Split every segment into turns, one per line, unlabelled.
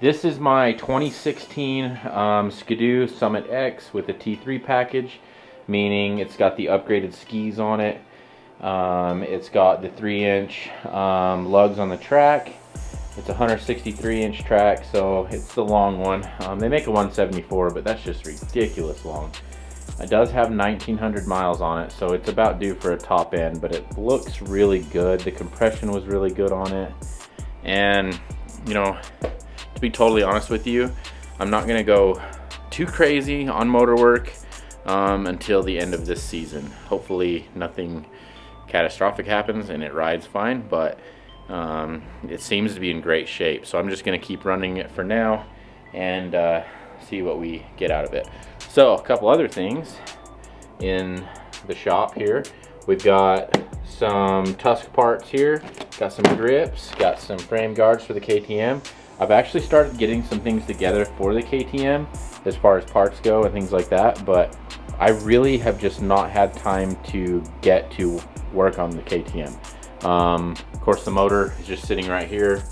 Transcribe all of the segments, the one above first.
This is my 2016 Skidoo Summit X with a T3 package, meaning it's got the upgraded skis on it. It's got the 3-inch lugs on the track. It's a 163-inch track, so it's the long one. They make a 174, but that's just ridiculous long. It does have 1,900 miles on it, so it's about due for a top end, but it looks really good. The compression was really good on it. And, you know, to be totally honest with you, I'm not gonna go too crazy on motor work until the end of this season. Hopefully nothing catastrophic happens and it rides fine, but it seems to be in great shape. So I'm just gonna keep running it for now and see what we get out of it. So a couple other things in the shop here. We've got some tusk parts here, got some grips, got some frame guards for the KTM. I've actually started getting some things together for the KTM as far as parts go and things like that, but I really have just not had time to get to work on the KTM. Of course, the motor is just sitting right here.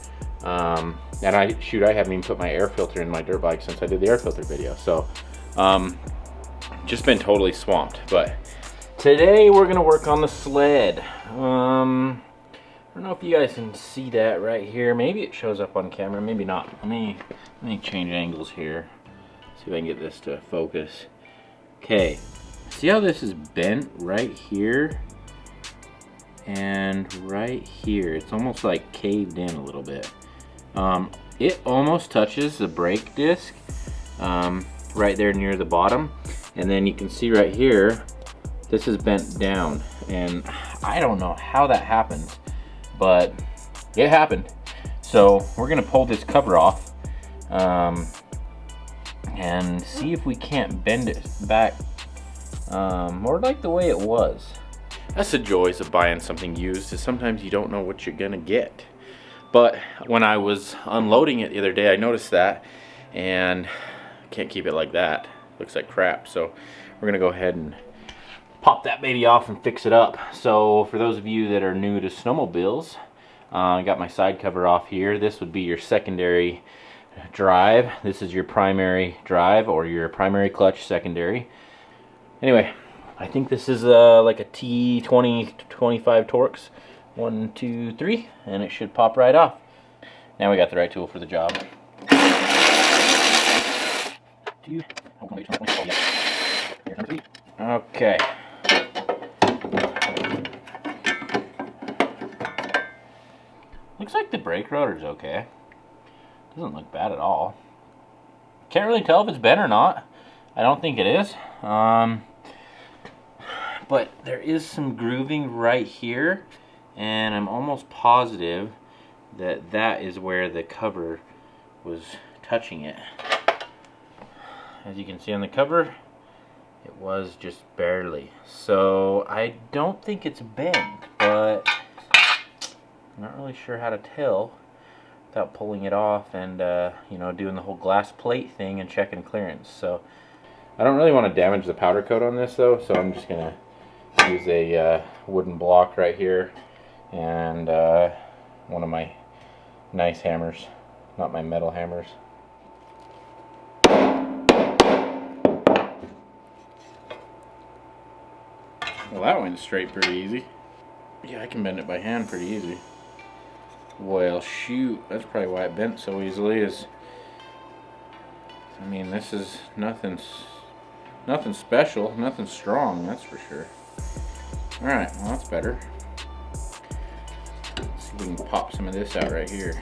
And I haven't even put my air filter in my dirt bike since I did the air filter video. So just been totally swamped. But today we're gonna work on the sled. I don't know if you guys can see that right here. Maybe it shows up on camera, maybe not. Let me change angles here. See if I can get this to focus. Okay, see how this is bent right here and right here? It's almost like caved in a little bit. It almost touches the brake disc right there near the bottom, and then you can see right here this is bent down, and I don't know how that happens, but it happened. So we're gonna pull this cover off and see if we can't bend it back more like the way it was. That's the joys of buying something used, is sometimes you don't know what you're gonna get. But when I was unloading it the other day, I noticed that, and can't keep it like that. Looks like crap. So we're gonna go ahead and pop that baby off and fix it up. So for those of you that are new to snowmobiles, I got my side cover off here. This would be your secondary drive. This is your primary drive, or your primary clutch secondary. Anyway, I think this is like a T20 25 Torx. 1, 2, 3, and it should pop right off. Now we got the right tool for the job. Okay. Looks like the brake rotor's okay. Doesn't look bad at all. Can't really tell if it's bent or not. I don't think it is. But there is some grooving right here, and I'm almost positive that that is where the cover was touching it. As you can see on the cover, it was just barely. So I don't think it's bent, but I'm not really sure how to tell without pulling it off and you know, doing the whole glass plate thing and checking clearance. So I don't really want to damage the powder coat on this though, so I'm just gonna use a wooden block right here and one of my nice hammers, not my metal hammers. Well, that went straight pretty easy. Yeah, I can bend it by hand pretty easy. Well, shoot, that's probably why it bent so easily. I mean, this is nothing special, nothing strong, that's for sure. All right, well, that's better. Let's see if we can pop some of this out right here.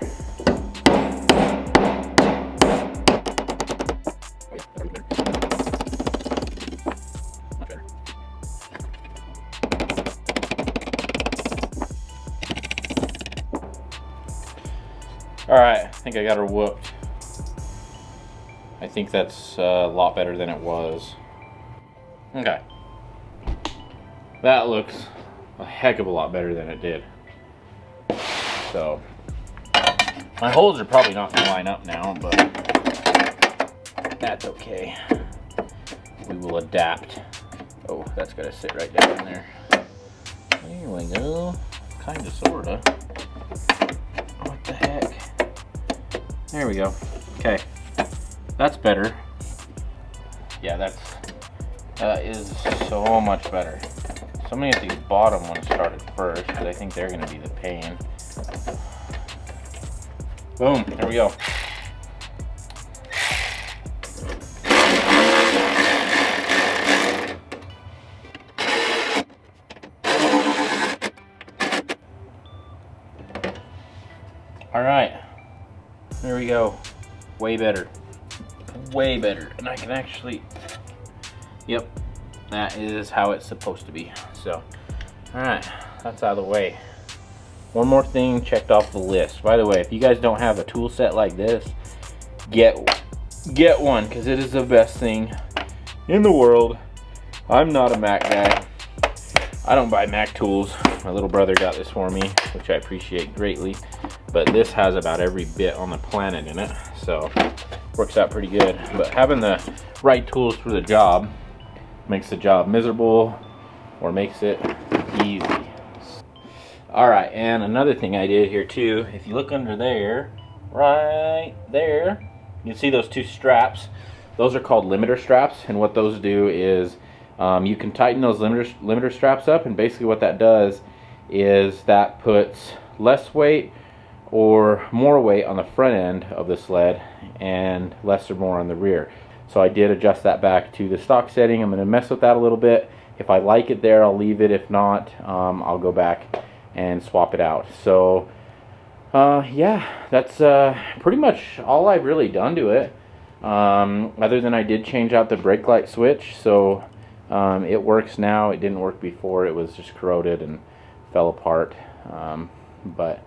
Alright, I think I got her whooped. I think that's a lot better than it was. Okay. That looks a heck of a lot better than it did. So, my holes are probably not going to line up now, but that's okay. We will adapt. Oh, that's got to sit right down in there. There we go. Kinda, sorta. What the heck? There we go. Okay, that's better. Yeah, that is so much better. So many of these bottom ones started first because I think they're going to be the pain. Boom, there we go. All right, there we go. Way better. Way better. And I can actually, yep, that is how it's supposed to be. So, all right, that's out of the way. One more thing checked off the list. By the way, if you guys don't have a tool set like this, get one, because it is the best thing in the world. I'm not a Mac guy. I don't buy Mac tools. My little brother got this for me, which I appreciate greatly. But this has about every bit on the planet in it, so works out pretty good. But having the right tools for the job makes the job miserable or makes it easy. All right, and another thing I did here too, if you look under there, right there, you can see those two straps. Those are called limiter straps, and what those do is you can tighten those limiter straps up, and basically what that does is that puts less weight or more weight on the front end of the sled and less or more on the rear. So I did adjust that back to the stock setting. I'm going to mess with that a little bit. If I like it there, I'll leave it. If not, I'll go back and swap it out. So yeah, that's pretty much all I've really done to it, other than I did change out the brake light switch, so it works now. It didn't work before. It was just corroded and fell apart, but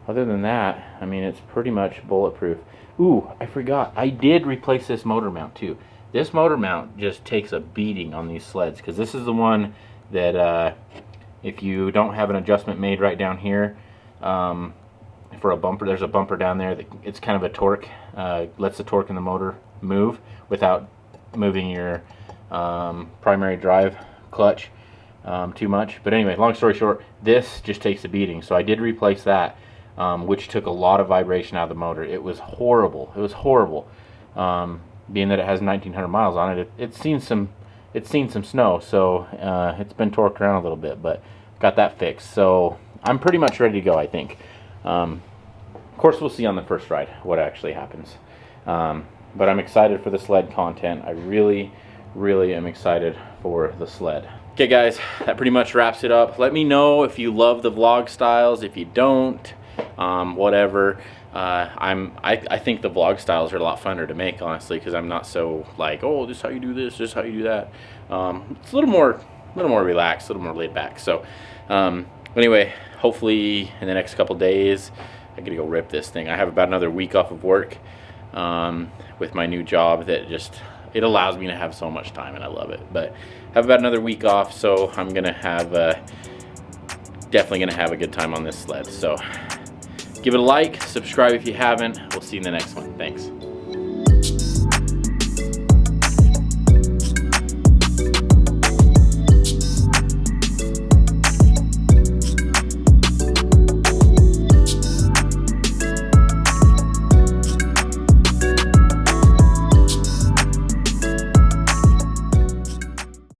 other than that, I mean, it's pretty much bulletproof. Ooh, I forgot, I did replace this motor mount too. This motor mount just takes a beating on these sleds, because this is the one that if you don't have an adjustment made right down here for a bumper, there's a bumper down there that it's kind of a torque, lets the torque in the motor move without moving your primary drive clutch too much. But anyway, long story short, this just takes a beating, so I did replace that, which took a lot of vibration out of the motor. It was horrible. It was horrible. Being that it has 1,900 miles on it, it's seen some snow, so it's been torqued around a little bit, but got that fixed. So I'm pretty much ready to go, I think. Of course, we'll see on the first ride what actually happens. But I'm excited for the sled content. I really am excited for the sled. Okay guys, that pretty much wraps it up. Let me know if you love the vlog styles. If you don't, whatever. I think the vlog styles are a lot funner to make, honestly, because I'm not so like, oh, this is how you do this, this is how you do that. It's a little more relaxed, a little more laid back. So anyway, hopefully in the next couple days I get to go rip this thing. I have about another week off of work with my new job that just, it allows me to have so much time, and I love it. But I have about another week off, so I'm gonna have definitely gonna have a good time on this sled. So give it a like, subscribe if you haven't. We'll see you in the next one. Thanks.